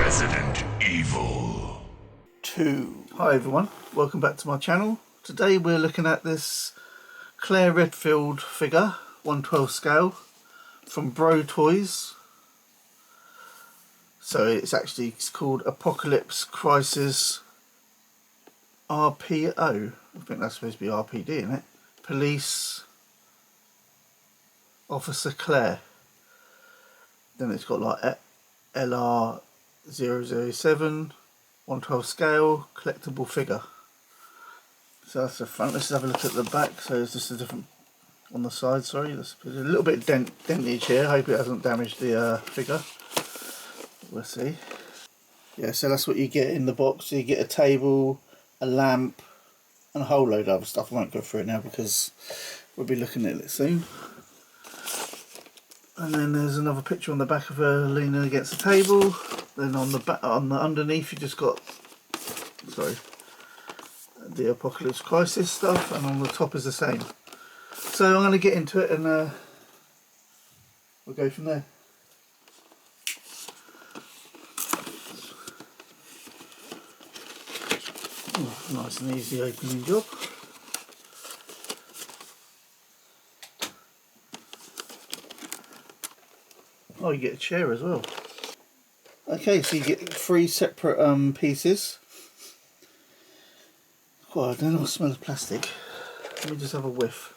Resident Evil 2. Hi everyone, welcome back to my channel. Today we're looking at this Claire Redfield figure, 1/12 scale, from Bro Toys. So it's called Apocalypse Crisis RPO. I think that's supposed to be RPD, isn't it? Police Officer Claire. Then it's got like LR007, 1/12 scale, collectible figure. So that's the front. Let's have a look at the back. So it's just a different on the side. Sorry, there's a little bit of dentage here. Hope it hasn't damaged the figure. We'll see. Yeah, so that's what you get in the box. So you get a table, a lamp, and a whole load of other stuff. I won't go through it now because we'll be looking at it soon. And then there's another picture on the back of her leaning against the table. Then on the back, underneath, you just got the Apocalypse Crisis stuff, and on the top is the same. So I'm going to get into it, and we'll go from there. Oh, nice and easy opening job. Oh, you get a chair as well. Okay, so you get 3 separate pieces. Oh, I don't know what smell of plastic. Let me just have a whiff.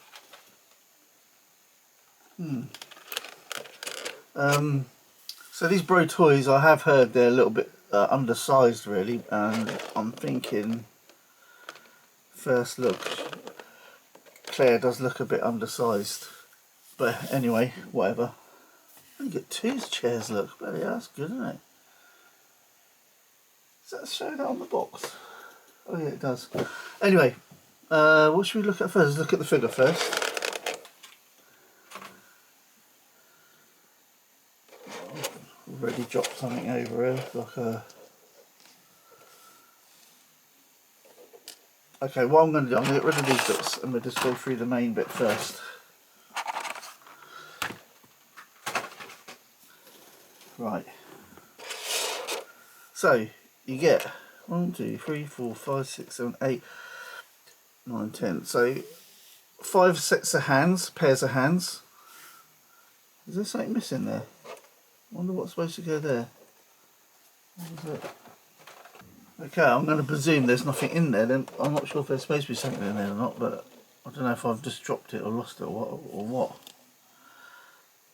So these Bro Toys, I have heard they're a little bit undersized really, and I'm thinking, first look, Claire does look a bit undersized. But anyway, whatever. You get 2 chairs, look. But yeah, that's good, isn't it? Does that show that on the box? Oh yeah, it does. Anyway, what should we look at first? Let's look at the figure first. I've already dropped something over here, like a... Okay, what I'm going to do, I'm going to get rid of these bits and we'll just go through the main bit first. Right. So, you get 1, 2, 3, 4, 5, 6, 7, 8, 9, 10. So 5 sets of hands, pairs of hands. Is there something missing there? I wonder what's supposed to go there. What is it? Okay, I'm going to presume there's nothing in there. Then I'm not sure if there's supposed to be something in there or not, but I don't know if I've just dropped it or lost it or what.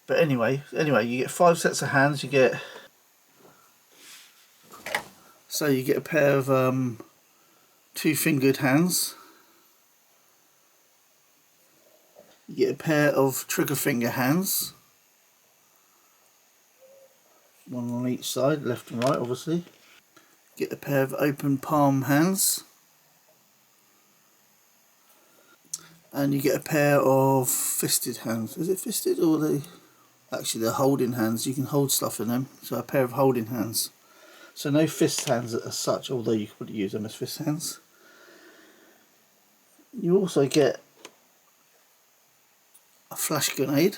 But anyway, you get 5 sets of hands. You get a pair of 2-fingered hands. You get a pair of trigger finger hands. 1 on each side, left and right, obviously. Get a pair of open palm hands. And you get a pair of fisted hands. Is it fisted or are they? Actually, they're holding hands. You can hold stuff in them. So a pair of holding hands. So no fist hands as such, although you could use them as fist hands. You also get a flash grenade.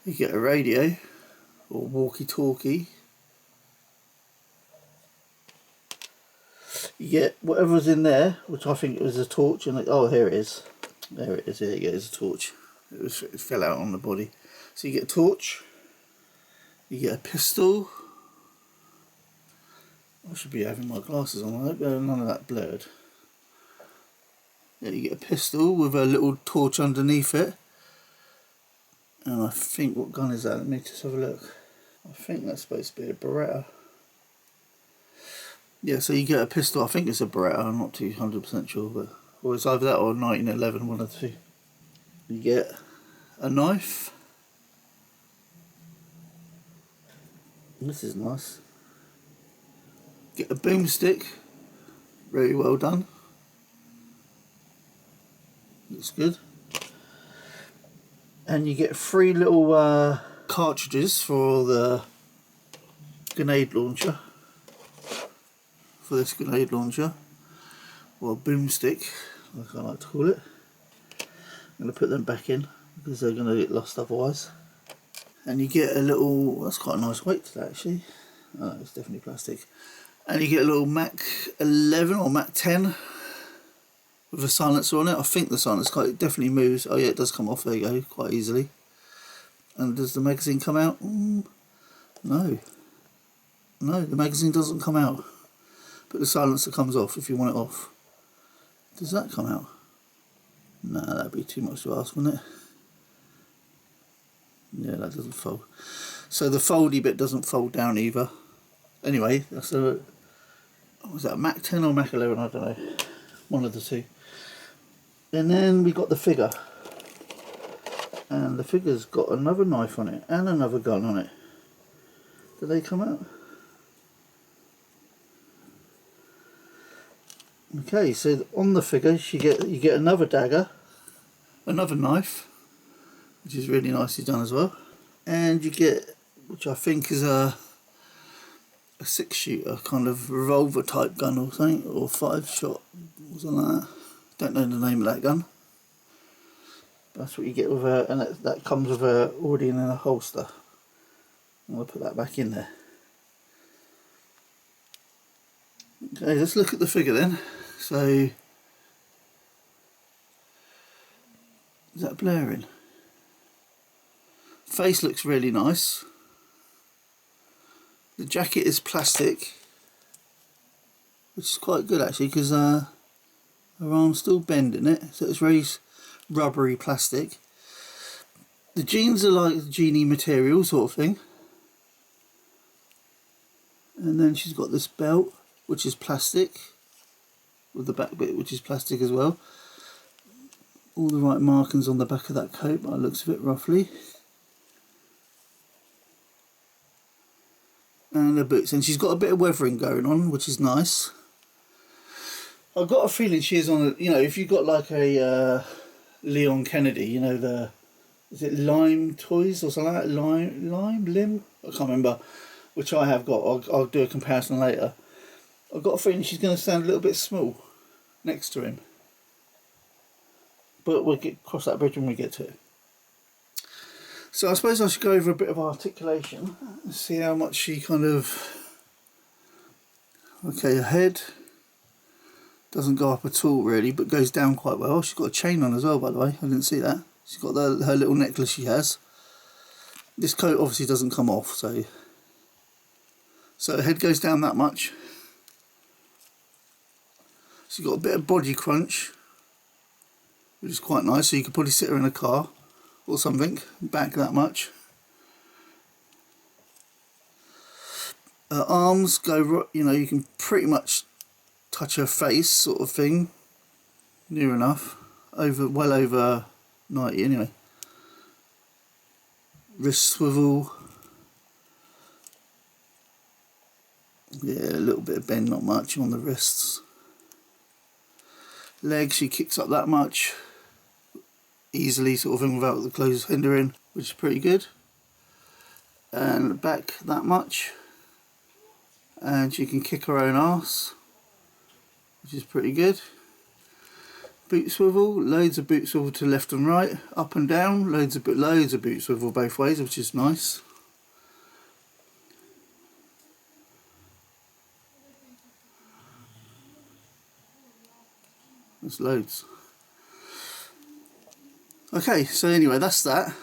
You get a radio or walkie-talkie. You get whatever's in there, which I think it was a torch, and oh, here it is. There it is. There you go. It's a torch. It fell out on the body. So you get a torch. You get a pistol. I should be having my glasses on. I hope none of that blurred. Yeah, you get a pistol with a little torch underneath it. And I think, what gun is that? Let me just have a look. I think that's supposed to be a Beretta. Yeah, so you get a pistol. I think it's a Beretta. I'm not too 100% sure, but or it's either that or 1911, one of the two. You get a knife. This is nice. Get a boomstick. Very well done. Looks good. And you get 3 little cartridges for the grenade launcher. For this grenade launcher, or boomstick, like I like to call it. I'm going to put them back in because they're going to get lost otherwise. And you get a little, that's quite a nice weight to that actually. Oh, it's definitely plastic. And you get a little Mac 11 or Mac 10 with a silencer on it. I think the silencer definitely moves. Oh yeah, it does come off, there you go, quite easily. And does the magazine come out? No. No, the magazine doesn't come out. But the silencer comes off if you want it off. Does that come out? No, that'd be too much to ask, wouldn't it? Yeah, that doesn't fold. So the foldy bit doesn't fold down either. Anyway, that's a... was that a Mac 10 or Mac 11? I don't know. One of the two. And then we got the figure. And the figure's got another knife on it and another gun on it. Do they come out? Okay, so on the figure you get another dagger, another knife, which is really nicely done as well, and you get, which I think is a 6-shooter kind of revolver type gun or something, or 5-shot, something like that. Don't know the name of that gun. That's what you get with a, and that comes with a already in a holster. I'm going to put that back in there. Okay, let's look at the figure then. So, is that blaring? Face looks really nice. The jacket is plastic, which is quite good actually, because her arm's still bending it, so it's very rubbery plastic. The jeans are like genie material sort of thing. And then she's got this belt, which is plastic, with the back bit which is plastic as well. All the right markings on the back of that coat by the looks of it roughly. And her boots, and she's got a bit of weathering going on, which is nice. I've got a feeling she is on a, you know, if you've got like a Leon Kennedy, you know, the, is it Lime Toys or something like that? Lim? I can't remember, which I have got. I'll do a comparison later. I've got a feeling she's going to stand a little bit small next to him. But we'll cross that bridge when we get to it. So I suppose I should go over a bit of articulation and see how much she kind of... Okay, her head doesn't go up at all really, but goes down quite well. She's got a chain on as well, by the way. I didn't see that. She's got her little necklace she has. This coat obviously doesn't come off, so her head goes down that much. She's got a bit of body crunch, which is quite nice, so you could probably sit her in a car or something, back that much. Her arms go, you know, you can pretty much touch her face sort of thing, near enough, well over 90 anyway. Wrist swivel, yeah, a little bit of bend, not much on the wrists. Legs, she kicks up that much easily sort of thing without the clothes hindering, which is pretty good. And back that much, and she can kick her own arse, which is pretty good. Boot swivel, loads of boot swivel to left and right, up and down, loads of boot swivel both ways, which is nice. There's loads. Okay, so anyway, that's that.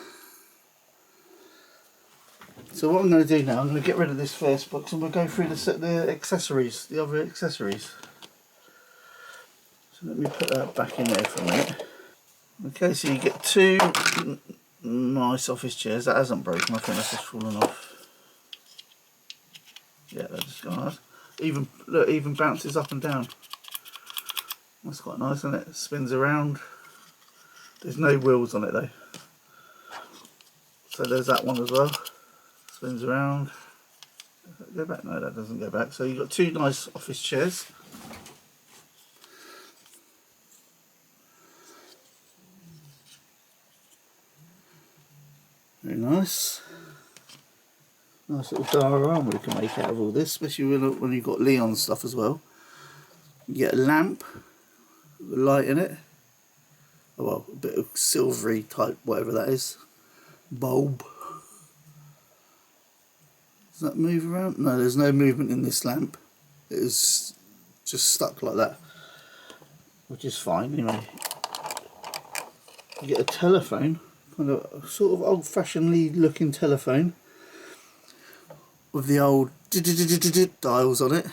So what I'm going to do now, I'm going to get rid of this first box and we'll go through the accessories, the other accessories. So let me put that back in there for a minute. Okay, so you get two nice office chairs. That hasn't broken, I think that's just fallen off. Yeah, that's just gone off. Look, even bounces up and down. That's quite nice, isn't it? It spins around. There's no wheels on it though. So there's that one as well. Spins around. Does that go back? No, that doesn't go back. So you've got two nice office chairs. Very nice. Nice little diorama we can make out of all this, especially when you've got Leon stuff as well. You get a lamp with a light in it. Oh, well, a bit of silvery type, whatever that is. Bulb. Does that move around? No, there's no movement in this lamp. It is just stuck like that, which is fine anyway. You get a telephone, kind of sort of old-fashionedly looking telephone with the old dials on it,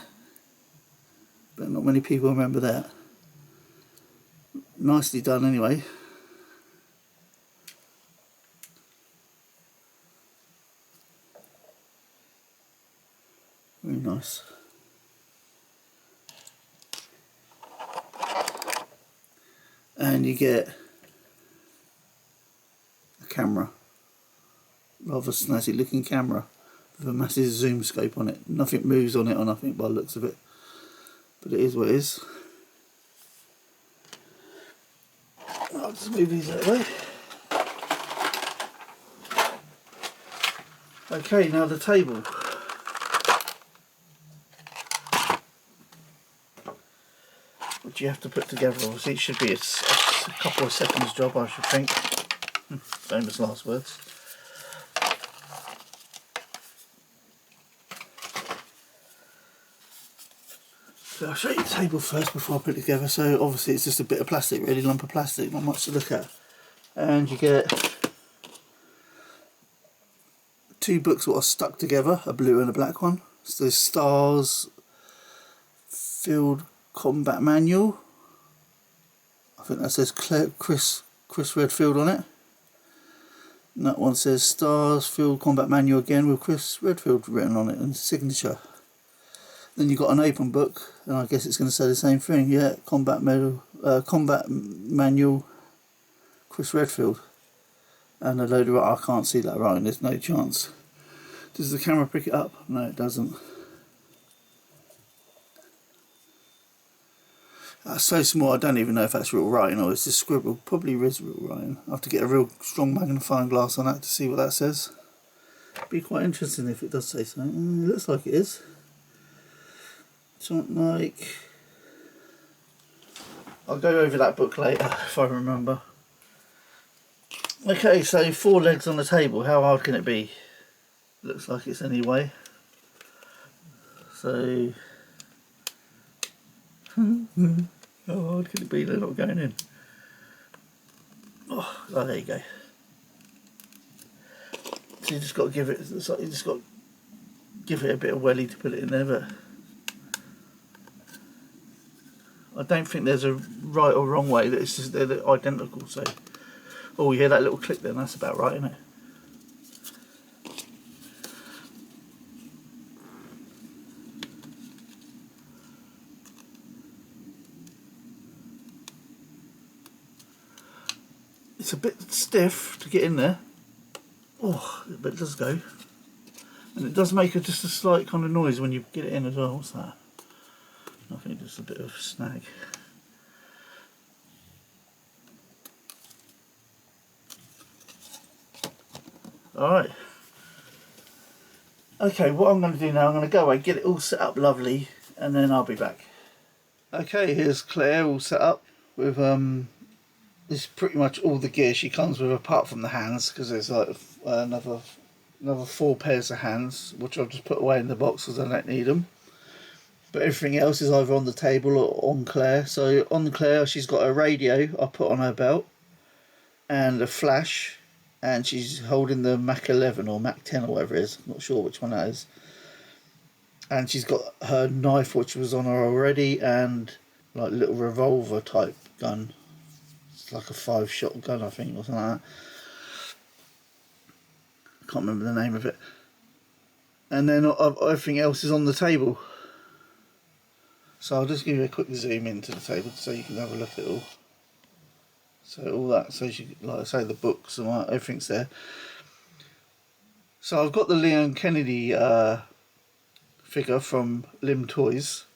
but not many people remember that. Nicely done anyway. Very nice. And you get a camera, rather snazzy looking camera with a massive zoom scope on it. Nothing moves on it or nothing by the looks of it, but it is what it is. I'll just move these out of the way. Okay, now the table. Which you have to put together. Obviously it should be a couple of seconds job, I should think. Famous last words. So I'll show you the table first before I put it together. So obviously it's just a bit of plastic, really, lump of plastic, not much to look at. And you get 2 books that are stuck together, a blue and a black one. So there's Stars Field Combat Manual. I think that says Chris Redfield on it. And that one says Stars Field Combat Manual again with Chris Redfield written on it and signature. Then you've got an open book, and I guess it's going to say the same thing. Yeah, Combat Manual Chris Redfield. And a load of, I can't see that writing, there's no chance. Does the camera pick it up? No, it doesn't. That's so small I don't even know if that's real writing or it's just scribble. Probably is real writing. I have to get a real strong magnifying glass on that to see what that says. Be quite interesting if it does say something. It looks like it is. Something like... I'll go over that book later if I remember. Okay, so 4 legs on the table. How hard can it be? Looks like it's anyway. So... how hard can it be? They're not going in. Oh, there you go. So you just got to give it. It's like you just got to give it a bit of welly to put it in there. But I don't think there's a right or wrong way. That it's just they're identical. So, oh, you hear that little click then? That's about right, isn't it? It's a bit stiff to get in there. Oh, but it does go. And it does make just a slight kind of noise when you get it in as well. What's that? I think just a bit of snag. Alright. Okay, what I'm going to do now, I'm going to go away, get it all set up lovely, and then I'll be back. Okay, here's Claire all set up with this is pretty much all the gear she comes with apart from the hands, because there's like another 4 pairs of hands which I'll just put away in the box because I don't need them. But everything else is either on the table or on Claire. So on Claire she's got a radio I put on her belt and a flash, and she's holding the Mac 11 or Mac 10 or whatever it is, not sure which one that is. And she's got her knife which was on her already, and like a little revolver type gun. Like a 5-shot gun I think or something like that. I can't remember the name of it. And then everything else is on the table. So I'll just give you a quick zoom into the table so you can have a look at it all. So all that, so you, like I say, the books and all that, everything's there. So I've got the Leon Kennedy figure from Lim Toys.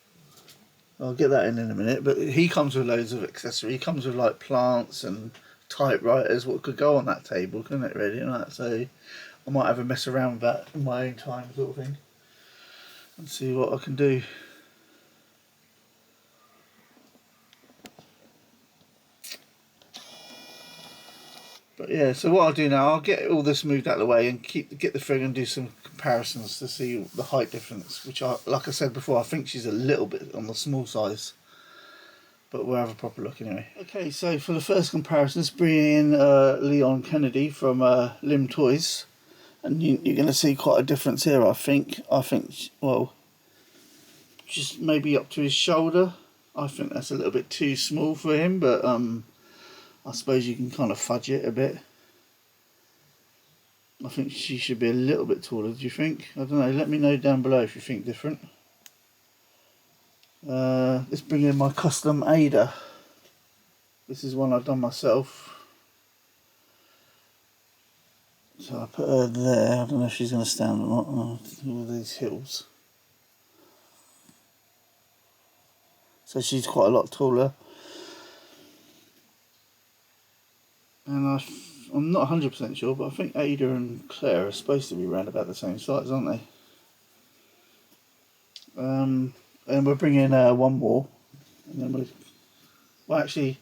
I'll get that in a minute, but he comes with loads of accessory. He comes with like plants and typewriters, what could go on that table, couldn't it really? And that, so I might have a mess around with that in my own time sort of thing and see what I can do. But yeah, so what I'll do now, I'll get all this moved out of the way and get the figure and do some comparisons to see the height difference, which like I said before, I think she's a little bit on the small size. But we'll have a proper look anyway. Okay, so for the first comparison, let's bring in Leon Kennedy from Lim Toys. And you're going to see quite a difference here, I think. Well, just maybe up to his shoulder. I think that's a little bit too small for him, but I suppose you can kind of fudge it a bit. I think she should be a little bit taller, do you think? I don't know, let me know down below if you think different. Let's bring in my custom Ada. This is one I've done myself. So I put her there. I don't know if she's going to stand or not. All these hills. So she's quite a lot taller. And I'm not 100% sure, but I think Ada and Claire are supposed to be around about the same size, aren't they? And we'll bring in one more. And then well, actually,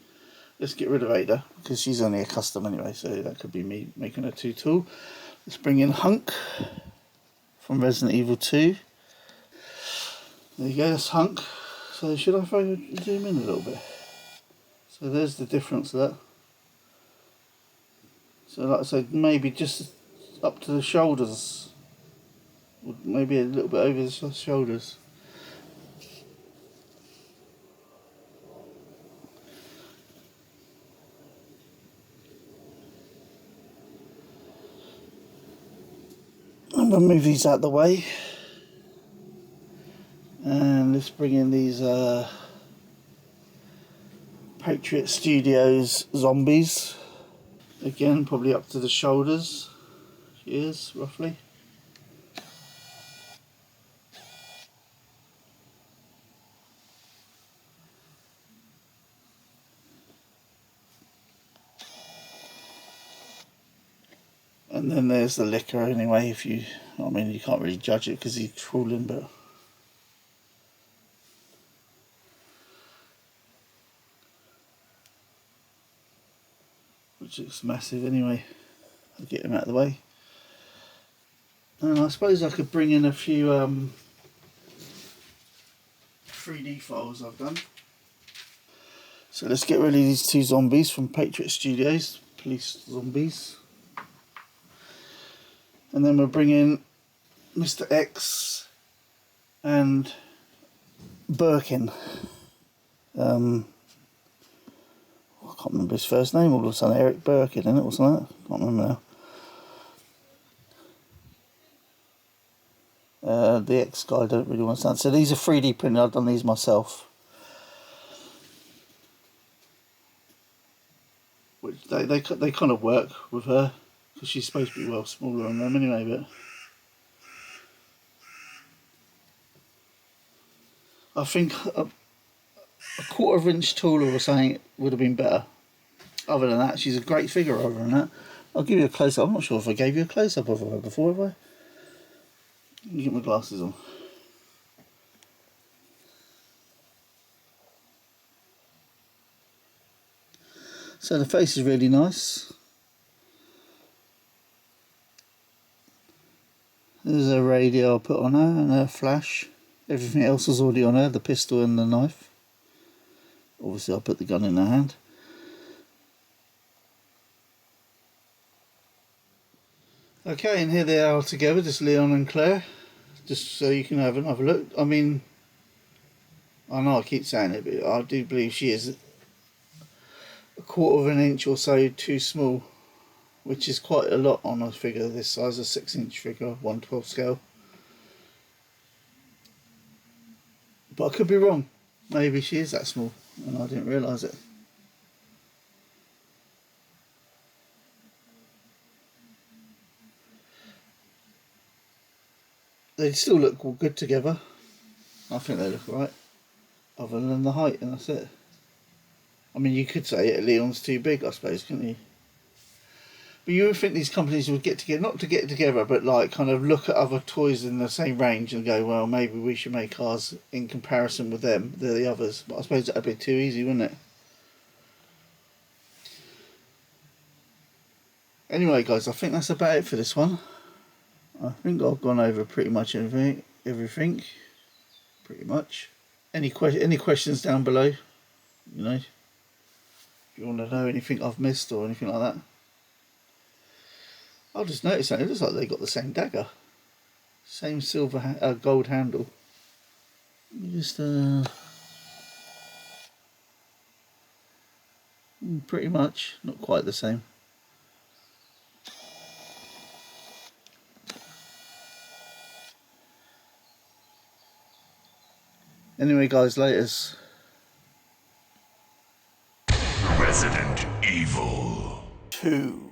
let's get rid of Ada, because she's only a custom anyway, so that could be me making her too tall. Let's bring in Hunk from Resident Evil 2. There you go, that's Hunk. So should I zoom in a little bit? So there's the difference there. So like I said, maybe just up to the shoulders. Maybe a little bit over the shoulders. I'm going to move these out of the way. And let's bring in these Patriot Studios zombies. Again, probably up to the shoulders. She is, roughly. And then there's the liquor anyway, I mean, you can't really judge it because he's crawling, but... which looks massive anyway. I'll get him out of the way. And I suppose I could bring in a few 3D files I've done. So let's get rid of these two zombies from Patriot Studios, police zombies. And then we'll bring in Mr. X and Birkin. I can't remember his first name, all of a sudden Eric Birkin, isn't it, or something? I can't remember now. The X guy I don't really want to stand. So these are 3D printed, I've done these myself. Which they kind of work with her, because she's supposed to be well smaller than them anyway, but... I think a quarter of an inch taller or something would have been better. Other than that, she's a great figure other than that. I'll give you a close-up. I'm not sure if I gave you a close-up of her before, have I? Let me get my glasses on. So the face is really nice. There's a radio I'll put on her and a flash. Everything else is already on her, the pistol and the knife. Obviously I'll put the gun in her hand. Okay, and here they are together, just Leon and Claire. Just so you can have another look. I mean, I know I keep saying it, but I do believe she is a quarter of an inch or so too small, which is quite a lot on a figure this size, a 6-inch figure, 1/12 scale. But I could be wrong. Maybe she is that small and I didn't realise it. They still look good together. I think they look alright. Other than the height, and that's it. I mean, you could say Leon's too big, I suppose, couldn't you? But you would think these companies would get together, not to get together, but like kind of look at other toys in the same range and go, well, maybe we should make ours in comparison with them, the others. But I suppose that would be too easy, wouldn't it? Anyway, guys, I think that's about it for this one. I think I've gone over pretty much everything, pretty much. Any questions down below? You know, if you want to know anything I've missed or anything like that. I just noticed that it looks like they got the same dagger, same silver gold handle. Just pretty much, not quite the same. Anyway, guys, laters. Resident Evil 2.